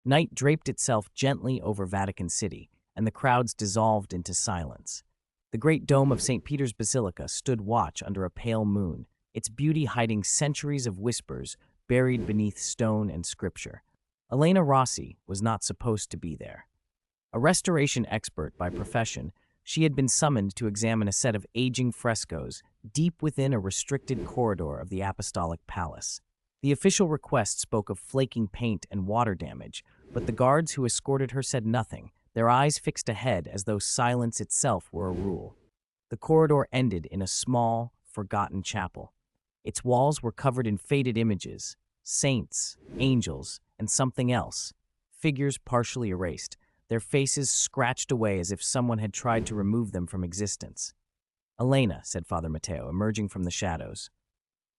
Night draped itself gently over Vatican City, and the crowds dissolved into silence. The great dome of St. Peter's Basilica stood watch under a pale moon, its beauty hiding centuries of whispers buried beneath stone and scripture. Elena Rossi was not supposed to be there. A restoration expert by profession, she had been summoned to examine a set of aging frescoes deep within a restricted corridor of the Apostolic Palace. The official request spoke of flaking paint and water damage, but the guards who escorted her said nothing, their eyes fixed ahead as though silence itself were a rule. The corridor ended in a small, forgotten chapel. Its walls were covered in faded images, saints, angels, and something else, figures partially erased, their faces scratched away as if someone had tried to remove them from existence. "Elena," said Father Matteo, emerging from the shadows,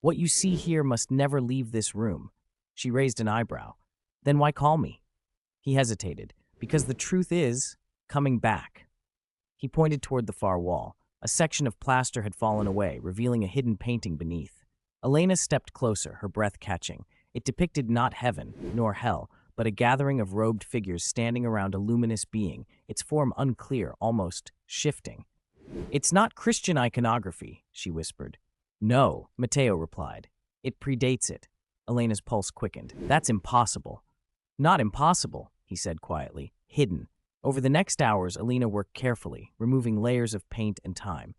"what you see here must never leave this room." She raised an eyebrow. "Then why call me?" He hesitated. "Because the truth is coming back." He pointed toward the far wall. A section of plaster had fallen away, revealing a hidden painting beneath. Elena stepped closer, her breath catching. It depicted not heaven, nor hell, but a gathering of robed figures standing around a luminous being, its form unclear, almost shifting. "It's not Christian iconography," she whispered. "No," Matteo replied. "It predates it." Elena's pulse quickened. "That's impossible." "Not impossible," he said quietly. "Hidden." Over the next hours, Elena worked carefully, removing layers of paint and time.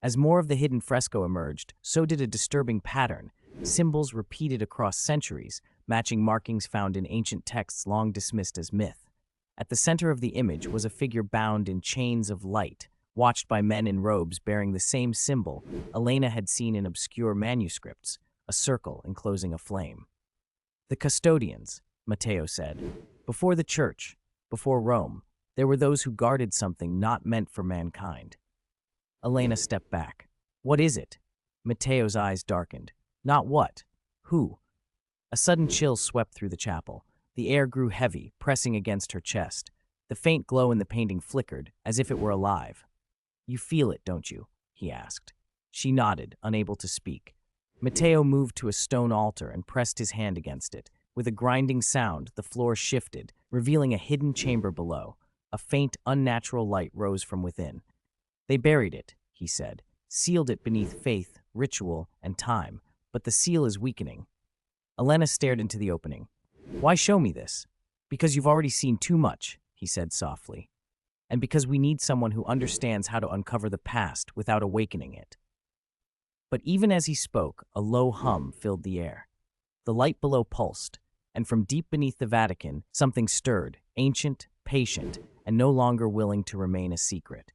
As more of the hidden fresco emerged, so did a disturbing pattern, symbols repeated across centuries, matching markings found in ancient texts long dismissed as myth. At the center of the image was a figure bound in chains of light, watched by men in robes bearing the same symbol Elena had seen in obscure manuscripts, a circle enclosing a flame. "The custodians," Matteo said. "Before the church, before Rome, there were those who guarded something not meant for mankind." Elena stepped back. "What is it?" Matteo's eyes darkened. "Not what. Who?" A sudden chill swept through the chapel. The air grew heavy, pressing against her chest. The faint glow in the painting flickered, as if it were alive. "You feel it, don't you?" he asked. She nodded, unable to speak. Matteo moved to a stone altar and pressed his hand against it. With a grinding sound, the floor shifted, revealing a hidden chamber below. A faint, unnatural light rose from within. "They buried it," he said, "sealed it beneath faith, ritual, and time, but the seal is weakening." Elena stared into the opening. "Why show me this?" "Because you've already seen too much," he said softly. "And because we need someone who understands how to uncover the past without awakening it." But even as he spoke, a low hum filled the air. The light below pulsed, and from deep beneath the Vatican, something stirred, ancient, patient, and no longer willing to remain a secret.